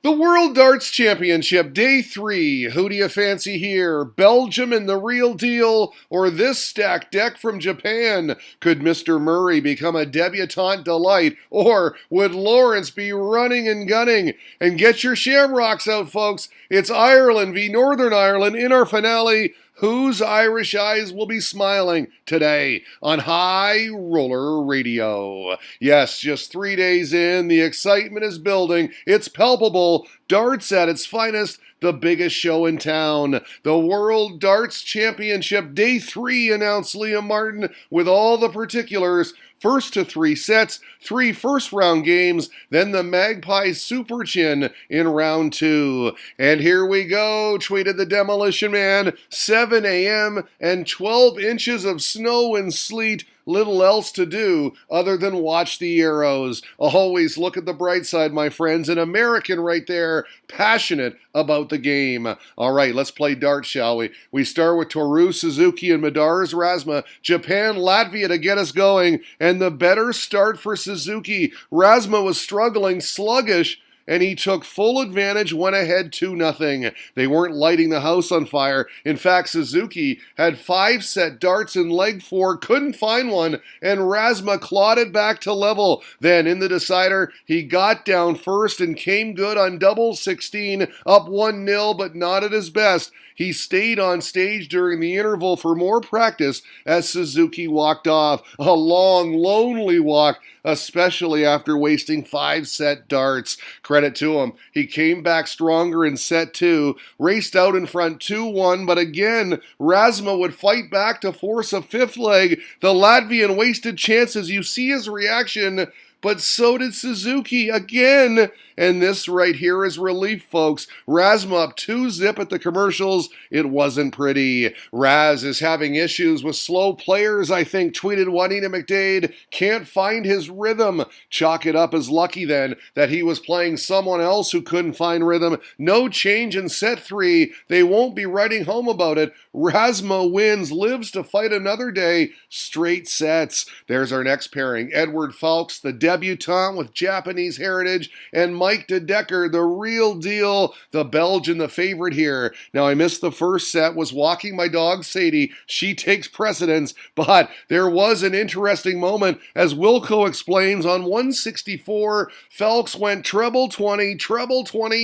The World Darts Championship, Day 3. Who do you fancy here? Belgium and the real deal, or this stacked deck from Japan? Could Mr. Murray become a debutante delight, or would Lawrence be running and gunning? And get your shamrocks out, folks. It's Ireland v Northern Ireland in our finale. Whose Irish eyes will be smiling today on High Roller Radio? Yes, just 3 days in, the excitement is building. It's palpable. Darts at its finest, the biggest show in town. The World Darts Championship Day 3, announced Liam Martin with all the particulars. First to 3 sets, 3 first-round games, then the Magpie Super Chin in round 2. And here we go, tweeted the Demolition Man. 7 a.m. and 12 inches of snow and sleet. Little else to do other than watch the arrows. Always look at the bright side, my friends. An American right there, passionate about the game. All right, let's play darts, shall we? We start with Toru Suzuki and Madars Razma. Japan, Latvia to get us going. And the better start for Suzuki. Razma was struggling, sluggish, and he took full advantage, went ahead 2-0. They weren't lighting the house on fire. In fact, Suzuki had 5-set darts in leg 4, couldn't find one, and Razma clawed it back to level. Then, in the decider, he got down first and came good on double 16, up 1-0, but not at his best. He stayed on stage during the interval for more practice as Suzuki walked off. A long, lonely walk, especially after wasting 5-set darts. Credit to him. He came back stronger in set 2, raced out in front 2-1, but again, Razma would fight back to force a 5th leg. The Latvian wasted chances. You see his reaction, but so did Suzuki again. And this right here is relief, folks. Razma up 2-0 at the commercials. It wasn't pretty. Raz is having issues with slow players, I think, tweeted Juanita McDade. Can't find his rhythm. Chalk it up as lucky then that he was playing someone else who couldn't find rhythm. No change in set 3. They won't be writing home about it. Razma wins, lives to fight another day. Straight sets. There's our next pairing. Edward Falks, the debutante with Japanese heritage, and Mike de Decker, the real deal, the Belgian, the favorite here. Now, I missed the first set, was walking my dog Sadie. She takes precedence, but there was an interesting moment. As Wilco explains, on 164, Falks went treble 20,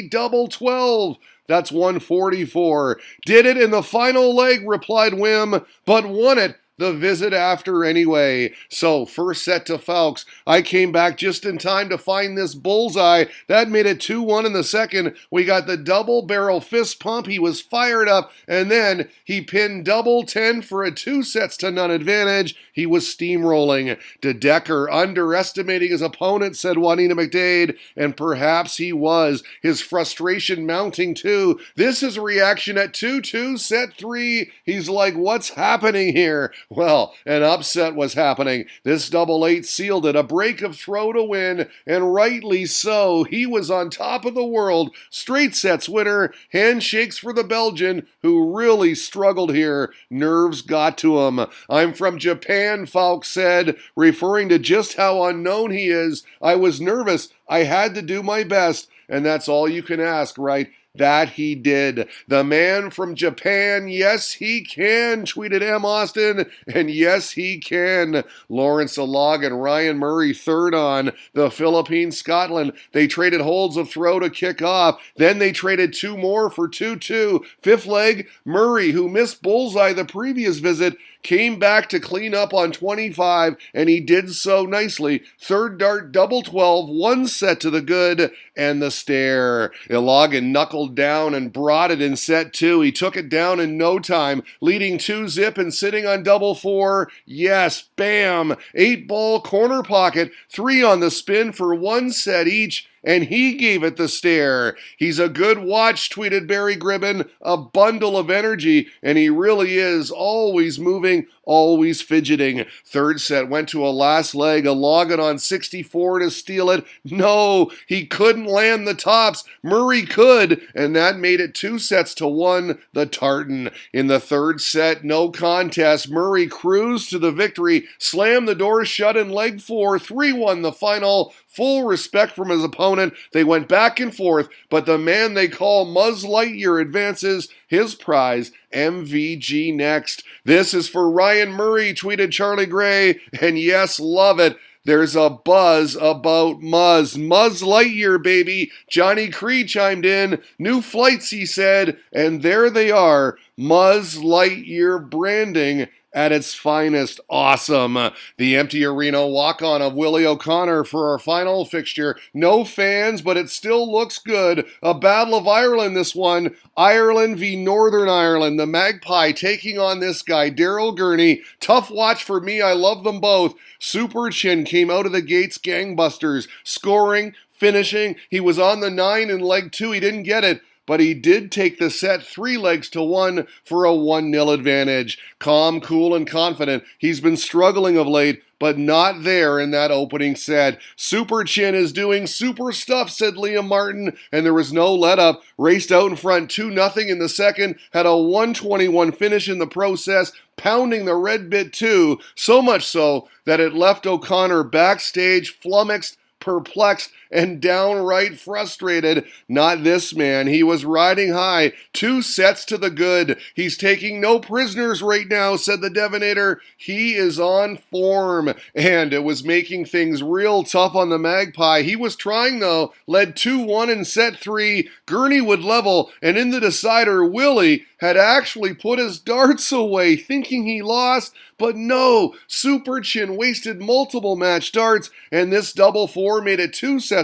double 12. That's 144. Did it in the final leg, replied Wim, but won it the visit after anyway. So, first set to Falks. I came back just in time to find this bullseye. That made it 2-1 in the second. We got the double barrel fist pump. He was fired up, and then he pinned double 10 for a 2-0 advantage. He was steamrolling. De Decker underestimating his opponent, said Juanita McDade, and perhaps he was. His frustration mounting too. This is a reaction at 2-2, set 3. He's like, what's happening here? Well, an upset was happening. This double 8 sealed it, a break of throw to win, and rightly so. He was on top of the world. Straight sets winner, handshakes for the Belgian, who really struggled here. Nerves got to him. I'm from Japan, Falk said, referring to just how unknown he is. I was nervous. I had to do my best, and that's all you can ask, right? That he did. The man from Japan, yes he can, tweeted M. Austin, and yes he can. Lawrence Alag and Ryan Murray third on. The Philippines, Scotland, they traded holds of throw to kick off. Then they traded 2 more for 2-2. 5th leg, Murray, who missed bullseye the previous visit, came back to clean up on 25, and he did so nicely. Third dart, double 12, 1 set to the good, and the stare. Ilagan knuckled down and brought it in set 2. He took it down in no time, leading 2-0 and sitting on double 4. Yes, bam! 8-ball corner pocket, 3 on the spin for 1 set each, and he gave it the stare. He's a good watch, tweeted Barry Gribben, a bundle of energy, and he really is, always moving, always fidgeting. Third set went to a last leg, a Logan on 64 to steal it. No, he couldn't land the tops. Murray could, and that made it 2-1, the tartan. In the third set, no contest. Murray cruised to the victory, slammed the door shut in leg 4, 3-1 the final. full respect from his opponent. They went back and forth, but the man they call Buzz Lightyear advances his prize, MVG next. This is for Ryan Murray, tweeted Charlie Gray, and yes, love it. There's a buzz about Muzz. Buzz Lightyear, baby. Johnny Cree chimed in. New flights, he said. And there they are. Buzz Lightyear branding at its finest. Awesome. The empty arena walk-on of Willie O'Connor for our final fixture. No fans, but it still looks good. A Battle of Ireland, this one. Ireland v Northern Ireland. The Magpie taking on this guy, Daryl Gurney. Tough watch for me. I love them both. Super Chin came out of the gates gangbusters. Scoring, finishing. He was on the 9 in leg 2. He didn't get it, but he did take the set 3-1 for a 1-0 advantage. Calm, cool, and confident. He's been struggling of late, but not there in that opening set. Super Chin is doing super stuff, said Liam Martin, and there was no let-up. Raced out in front 2-0 in the second, had a 121 finish in the process, pounding the red bit too, so much so that it left O'Connor backstage flummoxed, perplexed, and downright frustrated. Not this man. He was riding high. 2 sets to the good. He's taking no prisoners right now, said the Devonator. He is on form, and it was making things real tough on the Magpie. He was trying, though. Led 2-1 in set 3. Gurney would level, and in the decider, Willie had actually put his darts away, thinking he lost, but no. Super Chin wasted multiple match darts, and this double 4 made it 2-1.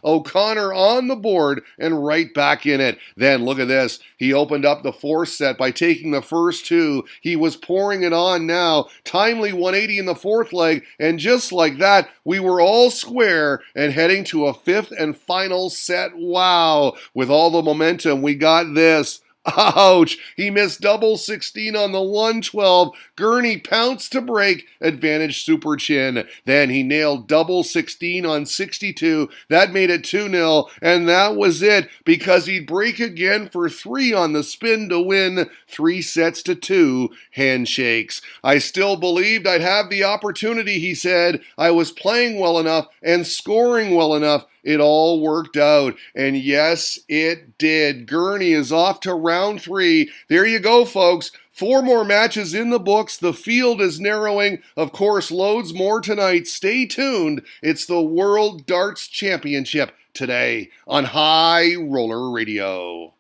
O'Connor on the board and right back in it. Then look at this. He opened up the 4th set by taking the first 2. He was pouring it on now. Timely 180 in the 4th leg, and just like that, we were all square and heading to a 5th and final set. Wow. With all the momentum, we got this. Ouch! He missed double 16 on the 112. Gurney pounced to break, advantage Super Chin. Then he nailed double 16 on 62. That made it 2-0, and that was it, because he'd break again for 3 on the spin to win 3-2 handshakes. I still believed I'd have the opportunity, he said. I was playing well enough and scoring well enough. It all worked out, and yes, it did. Gurney is off to round 3. There you go, folks. 4 more matches in the books. The field is narrowing. Of course, loads more tonight. Stay tuned. It's the World Darts Championship today on High Roller Radio.